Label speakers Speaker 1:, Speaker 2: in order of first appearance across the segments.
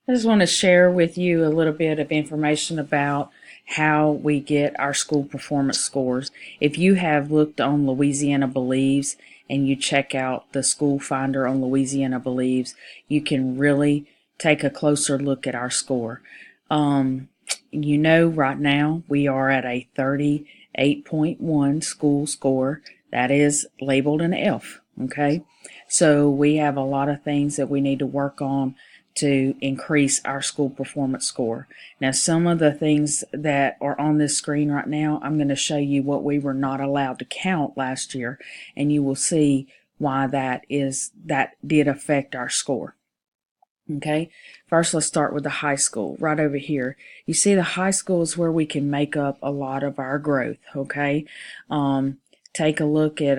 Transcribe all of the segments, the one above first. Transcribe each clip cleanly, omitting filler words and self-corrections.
Speaker 1: I just want to share with you a little bit of information about how we get our school performance scores. If you have looked on Louisiana Believes and you check out the school finder on Louisiana Believes, you can really take a closer look at our score. Right now we are at a 38.1 school score that is labeled an F. Okay, so we have a lot of things that we need to work on to increase our school performance score. Now, some of the things that are on this screen right now, I'm going to show you what we were not allowed to count last year, and you will see why that did affect our score. Okay, first let's start with the high school right over here. You see the high school is where we can make up a lot of our growth. Okay, take a look at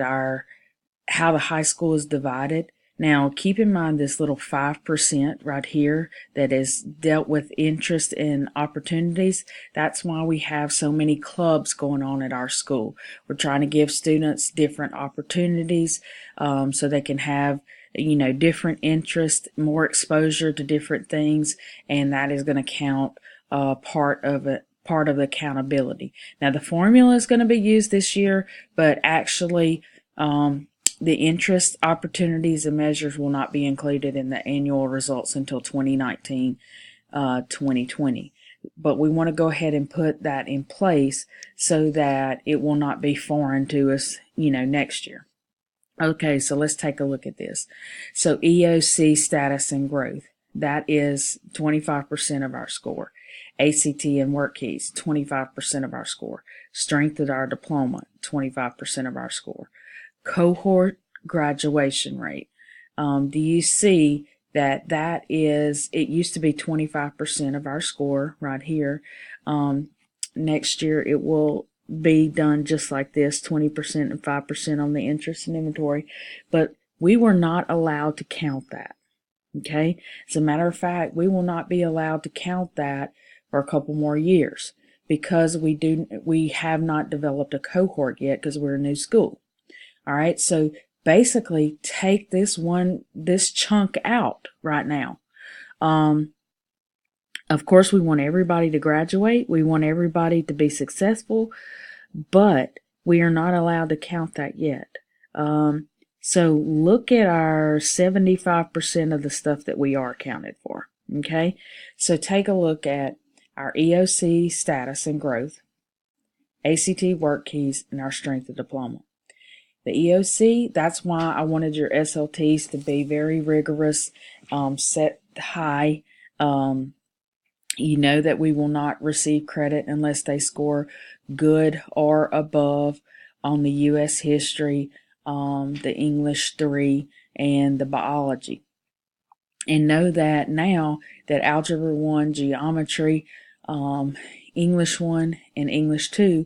Speaker 1: how the high school is divided. Now, keep in mind this little 5% right here that is dealt with interest and opportunities. That's why we have so many clubs going on at our school. We're trying to give students different opportunities so they can have different interests, more exposure to different things, and that is going to count part of it. Part of the accountability. Now, the formula is going to be used this year, but actually, the interest, opportunities, and measures will not be included in the annual results until 2019, 2020. But we want to go ahead and put that in place so that it will not be foreign to us, next year. Okay, so let's take a look at this. So EOC status and growth, that is 25% of our score. ACT and work keys, 25% of our score. Strength of our diploma, 25% of our score. Cohort graduation rate. Do you see that it used to be 25% of our score right here. Next year it will be done just like this, 20% and 5% on the interest and inventory, but we were not allowed to count that. Okay, as a matter of fact, we will not be allowed to count that for a couple more years because we have not developed a cohort yet because we're a new school. All right, so basically take this chunk out right now. Of course, we want everybody to graduate. We want everybody to be successful, but we are not allowed to count that yet. So look at our 75% of the stuff that we are counted for. Okay, so take a look at our EOC status and growth, ACT work keys, and our strength of diploma. The EOC, that's why I wanted your SLTs to be very rigorous, set high. You know that we will not receive credit unless they score good or above on the U.S. history, the English 3, and the biology. And know that now that Algebra 1, Geometry, English 1, and English 2,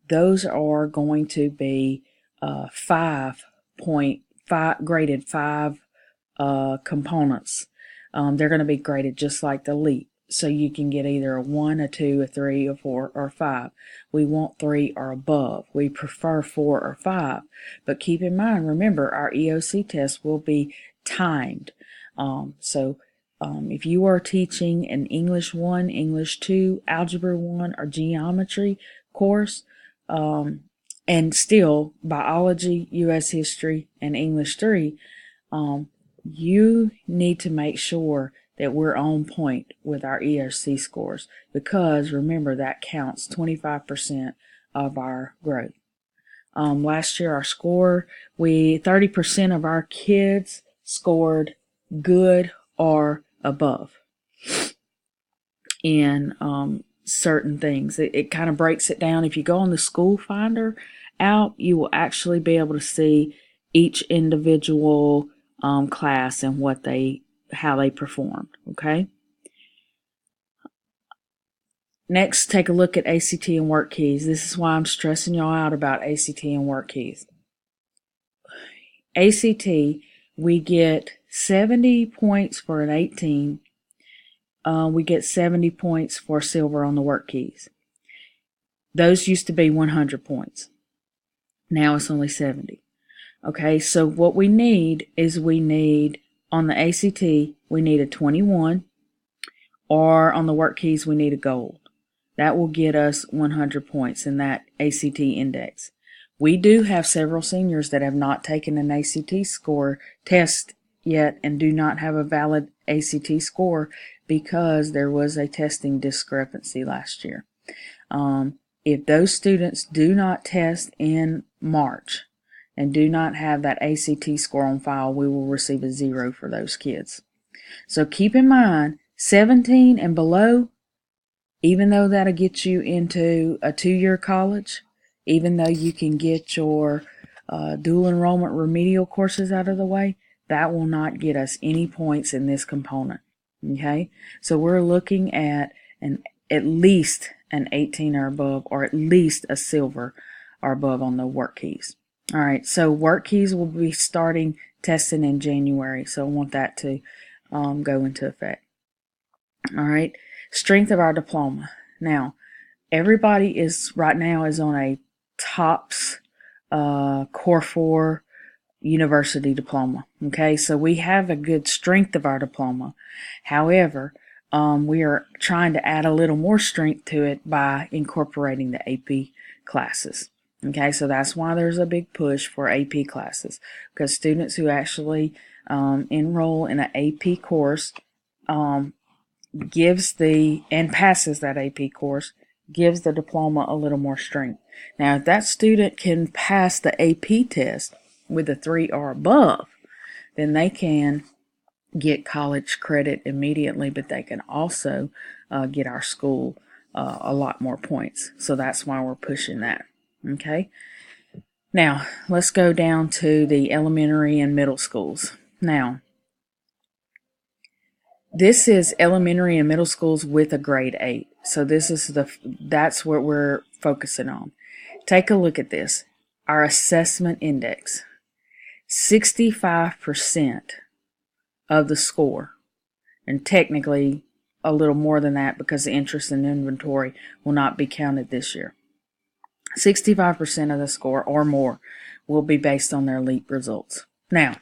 Speaker 1: those are going to be 5.5 graded 5 components. They're going to be graded just like the LEAP. So you can get either a 1, a 2, a 3, a 4, or 5. We want 3 or above. We prefer 4 or 5. But keep in mind, remember, our EOC test will be timed. If you are teaching an English 1, English 2, Algebra 1, or Geometry course, and still biology, U.S. history, and English 3, you need to make sure that we're on point with our EOC scores because remember that counts 25% of our growth. Last year our score, 30% of our kids scored good or above in certain things. It kind of breaks it down. If you go on the school finder out, you will actually be able to see each individual class and how they performed. Okay. Next, take a look at ACT and work keys. This is why I'm stressing y'all out about ACT and work keys. ACT, we get 70 points for an 18. We get 70 points for silver on the work keys. Those used to be 100 points. Now it's only 70. Okay, so what we need is on the ACT, we need a 21, or on the work keys, we need a gold. That will get us 100 points in that ACT index. We do have several seniors that have not taken an ACT score test yet and do not have a valid ACT score because there was a testing discrepancy last year. If those students do not test in March and do not have that ACT score on file, we will receive a 0 for those kids. So keep in mind, 17 and below, even though that'll get you into a 2-year college, even though you can get your dual enrollment remedial courses out of the way, that will not get us any points in this component. Okay, so we're looking at at least an 18 or above, or at least a silver or above on the work keys. All right, so work keys will be starting testing in January, so I want that to go into effect. All right, strength of our diploma. Now, everybody is right now is on a TOPS Core 4 university diploma. Okay, so we have a good strength of our diploma. However, we are trying to add a little more strength to it by incorporating the AP classes. Okay, so that's why there's a big push for AP classes, because students who actually enroll in an AP course passes that AP course, gives the diploma a little more strength. Now, if that student can pass the AP test with a 3 or above, then they can get college credit immediately, but they can also get our school a lot more points. So that's why we're pushing that. Okay. Now, let's go down to the elementary and middle schools. Now, this is elementary and middle schools with a grade 8. So that's what we're focusing on. Take a look at this. Our assessment index. 65% of the score, and technically a little more than that because the interest and inventory will not be counted this year. 65% of the score or more will be based on their LEAP results. Now,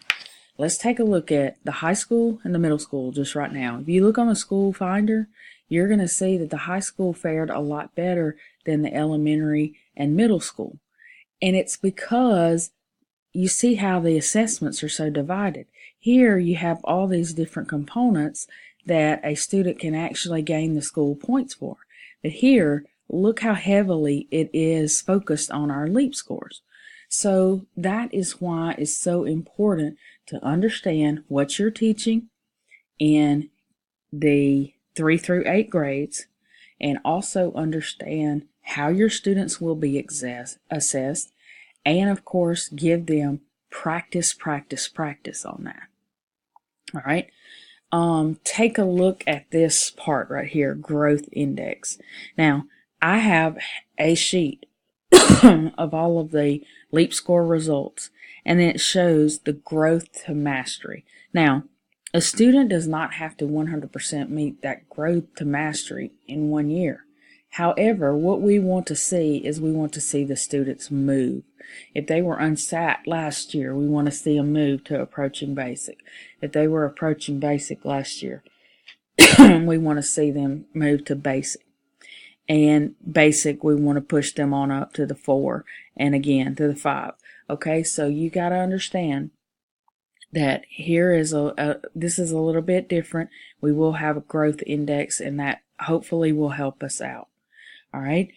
Speaker 1: let's take a look at the high school and the middle school just right now. If you look on the school finder, you're going to see that the high school fared a lot better than the elementary and middle school. And it's because you see how the assessments are so divided. Here you have all these different components that a student can actually gain the school points for. But here, look how heavily it is focused on our LEAP scores. So that is why it's so important to understand what you're teaching in the 3 through 8 grades, and also understand how your students will be assessed, and of course give them practice on that. All right. Take a look at this part right here, growth index. Now, I have a sheet of all of the LEAP score results, and then it shows the growth to mastery. Now, a student does not have to 100% meet that growth to mastery in 1 year. However, what we want to see is we want to see the students move. If they were unsat last year, we want to see them move to approaching basic. If they were approaching basic last year, we want to see them move to basic. And basic, we want to push them on up to the 4 and again to the 5. Okay, so you got to understand that here is this is a little bit different. We will have a growth index, and that hopefully will help us out. All right.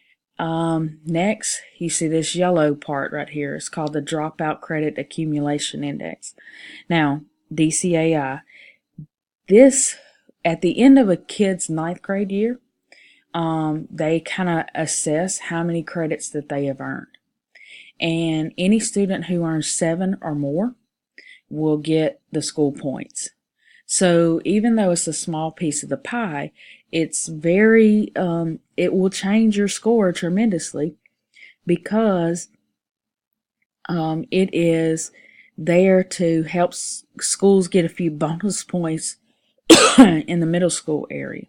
Speaker 1: Next, you see this yellow part right here. It's called the Dropout Credit Accumulation Index. Now, DCAI, this, at the end of a kid's 9th grade year, they kind of assess how many credits that they have earned. And any student who earns 7 or more will get the school points. So even though it's a small piece of the pie, it's very, it will change your score tremendously, because it is there to help schools get a few bonus points in the middle school area.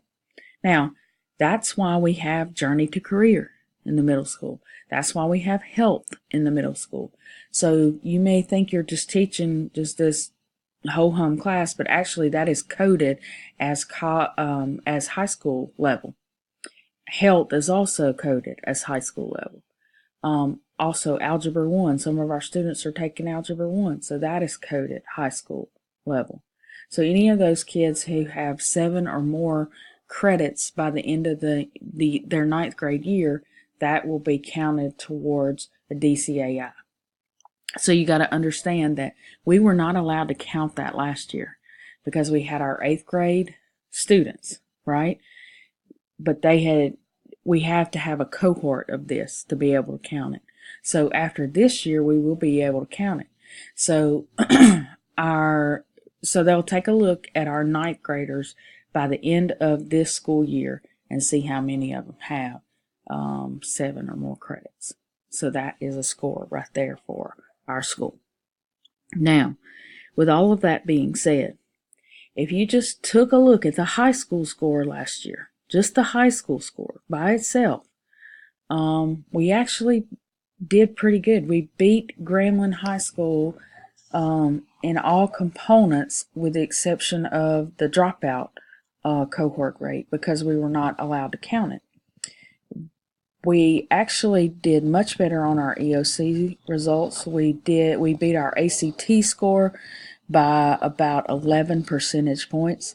Speaker 1: Now, that's why we have Journey to Career in the middle school. That's why we have health in the middle school. So you may think you're just teaching just this whole home class, but actually that is coded as high school level. Health is also coded as high school level. Also, Algebra 1, some of our students are taking Algebra 1, so that is coded high school level. So any of those kids who have 7 or more credits by the end of their ninth grade year, that will be counted towards a DCAI. So you got to understand that we were not allowed to count that last year because we had our 8th grade students, right? But we have to have a cohort of this to be able to count it. So after this year, we will be able to count it. So so they'll take a look at our ninth graders by the end of this school year and see how many of them have 7 or more credits. So that is a score right there for our school. Now, with all of that being said, if you just took a look at the high school score last year, just the high school score by itself, we actually did pretty good. We beat Grambling High School in all components with the exception of the dropout cohort rate because we were not allowed to count it. We actually did much better on our EOC results. We beat our ACT score by about 11 percentage points.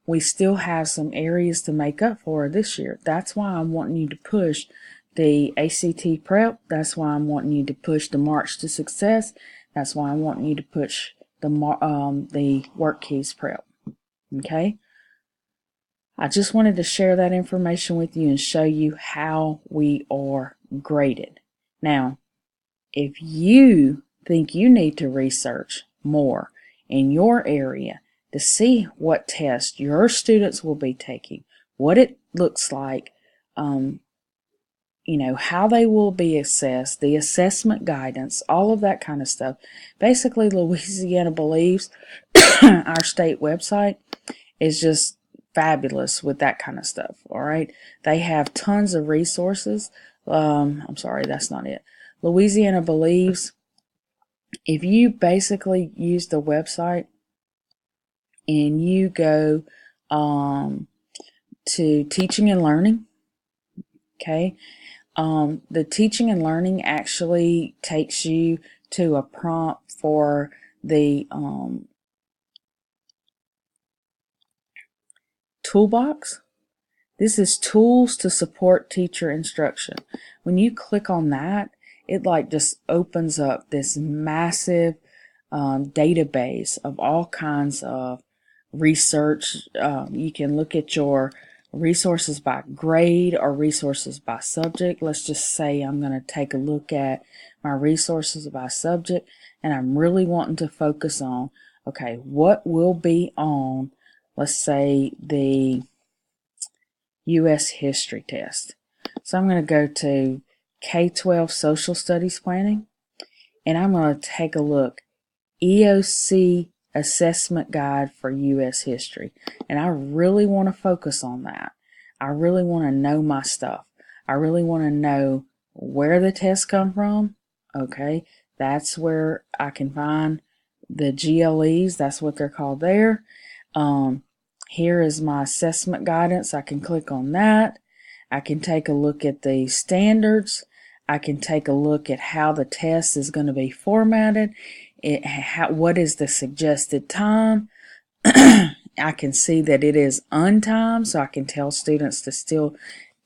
Speaker 1: We still have some areas to make up for this year. That's why I'm wanting you to push the ACT prep. That's why I'm wanting you to push the March to Success. That's why I'm wanting you to push the Work Keys prep. Okay? I just wanted to share that information with you and show you how we are graded. Now, if you think you need to research more in your area to see what test your students will be taking, what it looks like, how they will be assessed, the assessment guidance, all of that kind of stuff. Basically, Louisiana Believes, our state website, is just fabulous with that kind of stuff. All right. They have tons of resources. I'm sorry, that's not it. Louisiana Believes, if you basically use the website and you go to teaching and learning, okay, the teaching and learning actually takes you to a prompt for the toolbox. This is tools to support teacher instruction. When you click on that, it just opens up this massive database of all kinds of research. You can look at your resources by grade or resources by subject. Let's just say I'm going to take a look at my resources by subject, and I'm really wanting to focus on, okay, what will be on, let's say, the U.S. history test. So I'm going to go to K-12 Social Studies Planning, and I'm going to take a look, EOC Assessment Guide for U.S. History. And I really want to focus on that. I really want to know my stuff. I really want to know where the tests come from. Okay, that's where I can find the GLEs. That's what they're called there. Here is my assessment guidance. I can click on that. I can take a look at the standards. I can take a look at how the test is going to be formatted. What is the suggested time? I can see that it is untimed, so I can tell students to still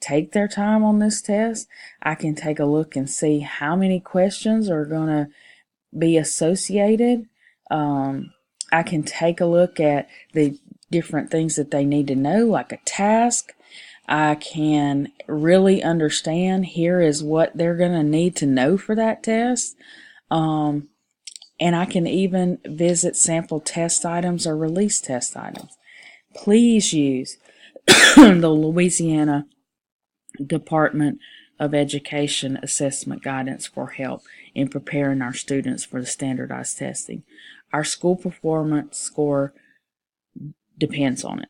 Speaker 1: take their time on this test. I can take a look and see how many questions are going to be associated. I can take a look at the different things that they need to know, like a task. I can really understand here is what they're going to need to know for that test. And I can even visit sample test items or release test items. Please use the Louisiana Department of Education assessment guidance for help in preparing our students for the standardized testing. Our school performance score depends on it.